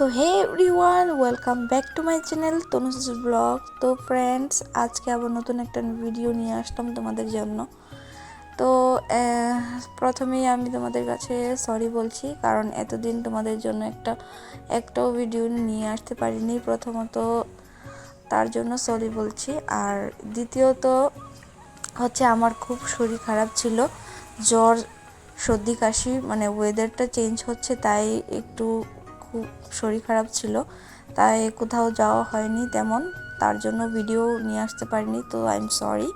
তো hey everyone, welcome back to my channel Tanuj vlog. তো friends, আজকে আবার নতুন একটা ভিডিও নিয়ে আসলাম তোমাদের জন্য। তো প্রথমেই আমি তোমাদের কাছে সরি বলছি, কারণ এতদিন তোমাদের জন্য একটাও ভিডিও নিয়ে আসতে পারিনি। প্রথমত তার জন্য সরি বলছি, আর দ্বিতীয়ত হচ্ছে আমার খুব শরীর খারাপ ছিল, জ্বর সর্দি কাশি, মানে ওয়েদারটা চেঞ্জ হচ্ছে তাই একটু খুব শরীর খারাপ ছিল, তাই কোথাও যাওয়া হয়নি তেমন, তার জন্য ভিডিও নিয়ে আসতে পারিনি। তো আই এম সরি।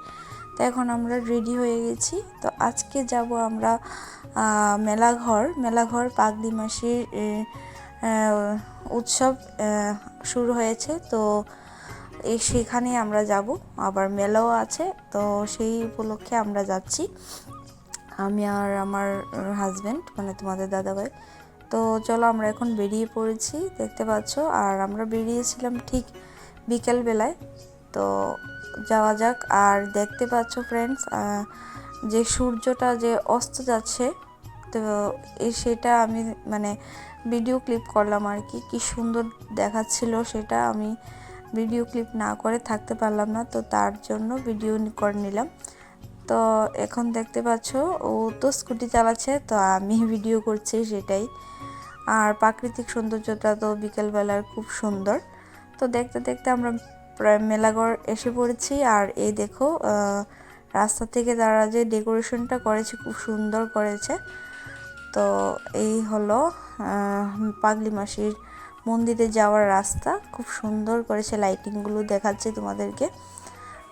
তো এখন আমরা রেডি হয়ে গেছি। তো আজকে যাব আমরা মেলাঘর পাগলি মাসির উৎসব শুরু হয়েছে। তো সেখানে আমরা যাব, আবার মেলাও আছে, তো সেই উপলক্ষে আমরা যাচ্ছি, আমি আর আমার হাজব্যান্ড, মানে তোমাদের দাদাভাই। তো চলো আমরা এখন বেরিয়ে পড়েছি, দেখতে পাচ্ছ। আর আমরা বেরিয়েছিলাম ঠিক বিকেল বেলায়। তো যাওয়া যাক। আর দেখতে পাচ্ছ ফ্রেন্ডস, যে সূর্যটা যে অস্ত যাচ্ছে, তো সেটা আমি মানে ভিডিও ক্লিপ করলাম আর কি সুন্দর দেখাচ্ছিল, সেটা আমি ভিডিও ক্লিপ না করে থাকতে পারলাম না, তো তার জন্য ভিডিও করে নিলাম। তো এখন দেখতে পাচ্ছ ও তো স্কুটি চালাচ্ছে, তো আমি ভিডিও করছি সেটাই। আর প্রাকৃতিক সৌন্দর্যটা তো বিকেলবেলার খুব সুন্দর। তো দেখতে দেখতে আমরা প্রায় মেলাঘর এসে পড়েছি। আর এই দেখো, রাস্তা থেকে তারা যে ডেকোরেশনটা করেছে খুব সুন্দর করেছে। তো এই হলো পাগলি মাসির মন্দিরে যাওয়ার রাস্তা, খুব সুন্দর করেছে, লাইটিংগুলো দেখাচ্ছে তোমাদেরকে।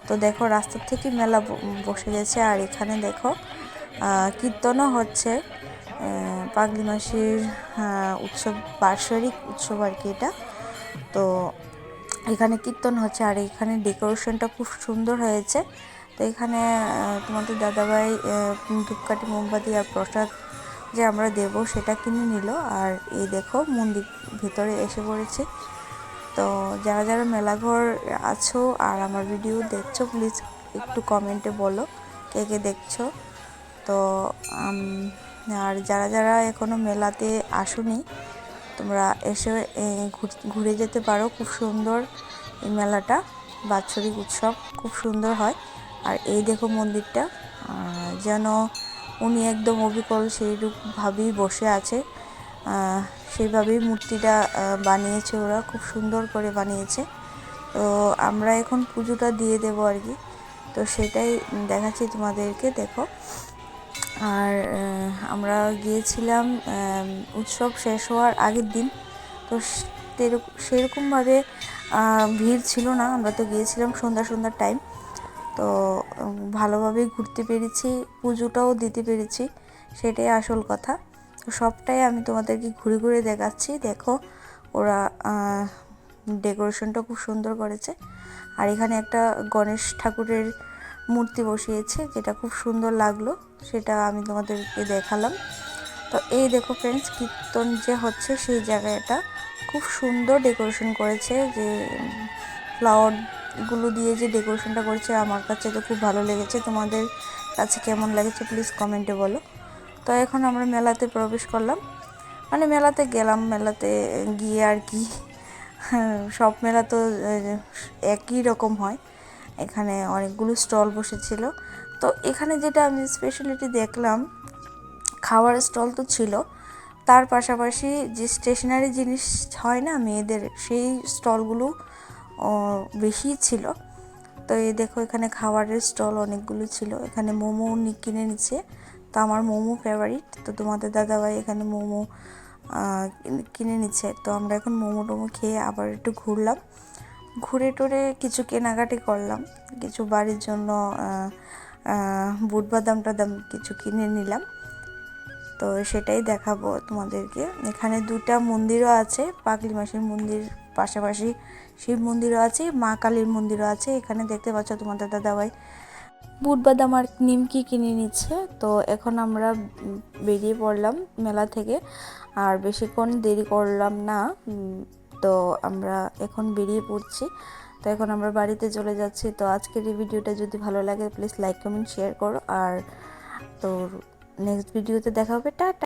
তো দেখো রাস্তা থেকে মেলা বসে গেছে। আর এখানে দেখো কীর্তনও হচ্ছে, পাগলি মাসির উৎসব, বার্ষিক উৎসব আর কি এটা। তো এখানে কীর্তন হচ্ছে, আর এখানে ডেকোরেশনটা খুব সুন্দর হয়েছে। তো এখানে তোমাদের দাদাভাই ধূপকাঠি, মোমবাতি আর প্রসাদ যে আমরা দেব সেটা কিনে নিল। আর এই দেখো মন্দির ভিতরে এসে পড়েছে। তো যারা যারা মেলাঘর আছো আর আমার ভিডিও দেখছো, প্লিজ একটু কমেন্টে বলো কে কে দেখছো। তো আর যারা যারা এখনও মেলাতে আসোনি, তোমরা এসে ঘুরে যেতে পারো, খুব সুন্দর এই মেলাটা, বাৎসরিক উৎসব খুব সুন্দর হয়। আর এই দেখো মন্দিরটা, যেন উনি একদম অবিকল সেইরূপভাবেই বসে আছে, সেইভাবেই মূর্তিটা বানিয়েছে, ওরা খুব সুন্দর করে বানিয়েছে। তো আমরা এখন পুজোটা দিয়ে দেবো আর কি, তো সেটাই দেখাচ্ছি তোমাদেরকে, দেখো। আর আমরা গিয়েছিলাম উৎসব শেষ হওয়ার আগের দিন, তো সেরকমভাবে ভিড় ছিল না, আমরা তো গিয়েছিলাম সন্ধ্যার টাইম। তো ভালোভাবেই ঘুরতে পেরেছি, পুজোটাও দিতে পেরেছি, সেটাই আসল কথা। তো সবটাই আমি তোমাদেরকে ঘুরে ঘুরে দেখাচ্ছি। দেখো ওরা ডেকোরেশনটা খুব সুন্দর করেছে। আর এখানে একটা গণেশ ঠাকুরের মূর্তি বসিয়েছে, যেটা খুব সুন্দর লাগলো, সেটা আমি তোমাদেরকে দেখালাম। তো এই দেখো ফ্রেন্ডস, কীর্তন যে হচ্ছে সেই জায়গাটা খুব সুন্দর ডেকোরেশন করেছে, যে ফ্লাওয়ারগুলো দিয়ে যে ডেকোরেশনটা করেছে, আমার কাছে তো খুব ভালো লেগেছে। তোমাদের কাছে কেমন লেগেছে প্লিজ কমেন্টে বলো। তো এখন আমরা মেলাতে প্রবেশ করলাম, মানে মেলাতে গেলাম, মেলাতে গিয়ে আর কি, সব মেলা তো একই রকম হয়, এখানে অনেকগুলো স্টল বসেছিল। তো এখানে যেটা আমি স্পেশালিটি দেখলাম, খাওয়ার স্টল তো ছিল, তার পাশাপাশি যে স্টেশনারি জিনিস হয় না মেয়েদের, সেই স্টলগুলো বেশি ছিল। তো এই দেখো এখানে খাবারের স্টল অনেকগুলো ছিল, এখানে মোমো কিনে নিচ্ছে, তো আমার মোমো ফেভারিট, তো তোমাদের দাদাভাই এখানে মোমো কিনে নিচ্ছে। তো আমরা এখন মোমো টোমো খেয়ে আবার একটু ঘুরলাম, ঘুরে টুরে কিছু কেনাকাটি করলাম, কিছু বাড়ির জন্য বুট বাদাম টাদাম কিছু কিনে নিলাম। তো সেটাই দেখাবো তোমাদেরকে। এখানে দুটা মন্দিরও আছে, পাগলি মাসির মন্দির পাশাপাশি শিব মন্দিরও আছে, মা কালীর মন্দিরও আছে। এখানে দেখতে পাচ্ছ তোমাদের দাদাভাই বুট বাদাম আর নিমকি কিনে নিচ্ছে। তো এখন আমরা বেরিয়ে পড়লাম মেলা থেকে, আর বেশিক্ষণ দেরি করলাম না। তো আমরা এখন বেরিয়ে পড়ছি, তো এখন আমরা বাড়িতে চলে যাচ্ছি। তো আজকের এই ভিডিওটা যদি ভালো লাগে প্লিজ লাইক কমেন্ট শেয়ার করো, আর তো নেক্সট ভিডিওতে দেখা হবে, টাটা।